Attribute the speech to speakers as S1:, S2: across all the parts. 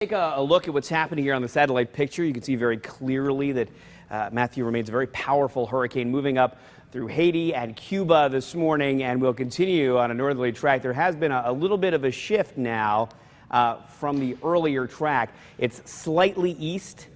S1: Take a look at what's happening here on the satellite picture. You can see very clearly that Matthew remains a very powerful hurricane moving up through Haiti and Cuba this morning and will continue on a northerly track. There has been a little bit of a shift now from the earlier track. It's slightly east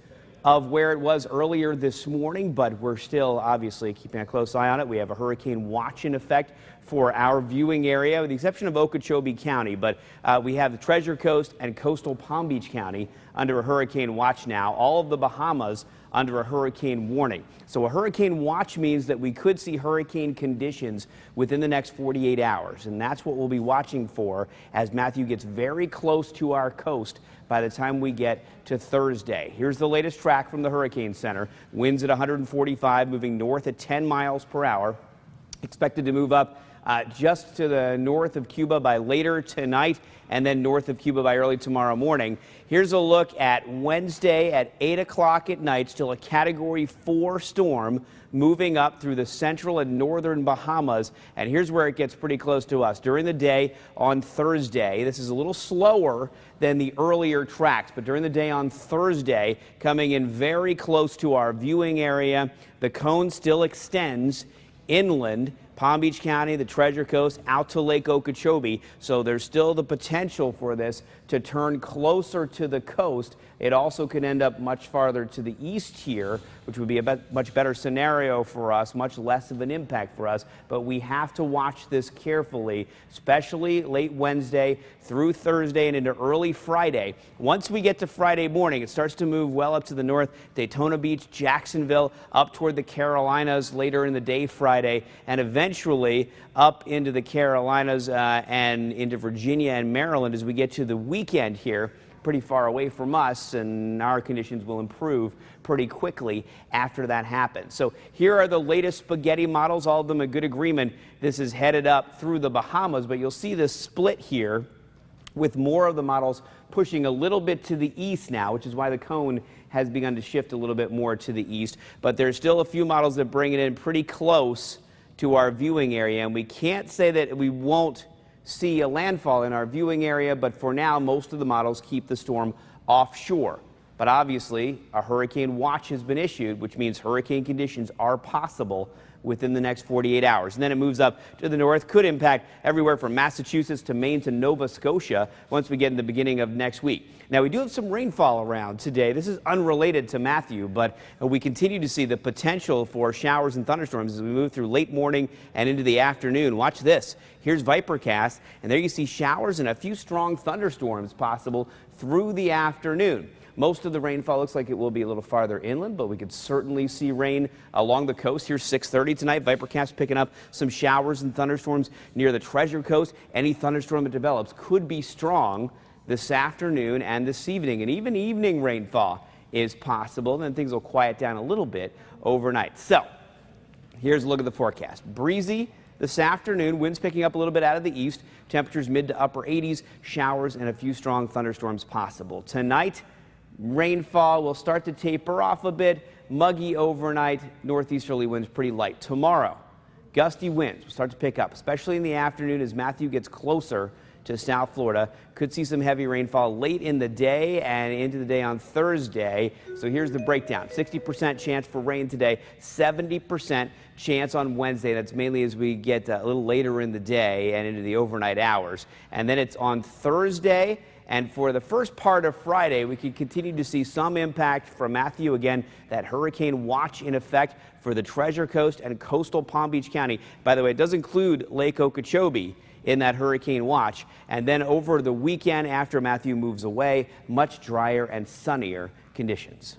S1: of where it was earlier this morning, but we're still obviously keeping a close eye on it. We have a hurricane watch in effect for our viewing area, with the exception of Okeechobee County, but we have the Treasure Coast and coastal Palm Beach County under a hurricane watch now. All of the Bahamas under a hurricane warning. So a hurricane watch means that we could see hurricane conditions within the next 48 hours, and that's what we'll be watching for as Matthew gets very close to our coast by the time we get to Thursday. Here's the latest track from the Hurricane Center. Winds at 145, moving north at 10 miles per hour. Expected to move up just to the north of Cuba by later tonight and then north of Cuba by early tomorrow morning. Here's a look at Wednesday at 8 o'clock at night. Still a Category 4 storm moving up through the central and northern Bahamas. And here's where it gets pretty close to us. During the day on Thursday, this is a little slower than the earlier tracks, but during the day on Thursday, coming in very close to our viewing area. The cone still extends inland, Palm Beach County, the Treasure Coast, out to Lake Okeechobee. So there's still the potential for this to turn closer to the coast. It also could end up much farther to the east here, which would be a much better scenario for us, much less of an impact for us. But we have to watch this carefully, especially late Wednesday through Thursday and into early Friday. Once we get to Friday morning, it starts to move well up to the north, Daytona Beach, Jacksonville, up toward the Carolinas later in the day Friday, and eventually up into the Carolinas and into Virginia and Maryland as we get to the weekend here. Pretty far away from us, and our conditions will improve pretty quickly after that happens. So here are the latest spaghetti models, all of them in good agreement. This is headed up through the Bahamas, but you'll see this split here with more of the models pushing a little bit to the east now, which is why the cone has begun to shift a little bit more to the east. But there's still a few models that bring it in pretty close to our viewing area, and we can't say that we won't see a landfall in our viewing area, but for now, most of the models keep the storm offshore. But obviously, a hurricane watch has been issued, which means hurricane conditions are possible within the next 48 hours. And then it moves up to the north, could impact everywhere from Massachusetts to Maine to Nova Scotia once we get in the beginning of next week. Now, we do have some rainfall around today. This is unrelated to Matthew, but we continue to see the potential for showers and thunderstorms as we move through late morning and into the afternoon. Watch this. Here's Vipercast, and there you see showers and a few strong thunderstorms possible through the afternoon. Most of the rainfall looks like it will be a little farther inland, but we could certainly see rain along the coast. Here's 6:30 tonight. Vipercast picking up some showers and thunderstorms near the Treasure Coast. Any thunderstorm that develops could be strong this afternoon and this evening, and even evening rainfall is possible. Then things will quiet down a little bit overnight. So here's a look at the forecast. Breezy this afternoon, winds picking up a little bit out of the east. Temperatures mid to upper 80s, showers and a few strong thunderstorms possible. Tonight, rainfall will start to taper off a bit. Muggy overnight, northeasterly winds pretty light. Tomorrow, gusty winds will start to pick up, especially in the afternoon as Matthew gets closer to South Florida. Could see some heavy rainfall late in the day and into the day on Thursday. So here's the breakdown. 60% chance for rain today, 70% chance on Wednesday. That's mainly as we get a little later in the day and into the overnight hours. And then it's on Thursday. And for the first part of Friday, we can continue to see some impact from Matthew. Again, that hurricane watch in effect for the Treasure Coast and coastal Palm Beach County. By the way, it does include Lake Okeechobee in that hurricane watch. And then over the weekend after Matthew moves away, much drier and sunnier conditions.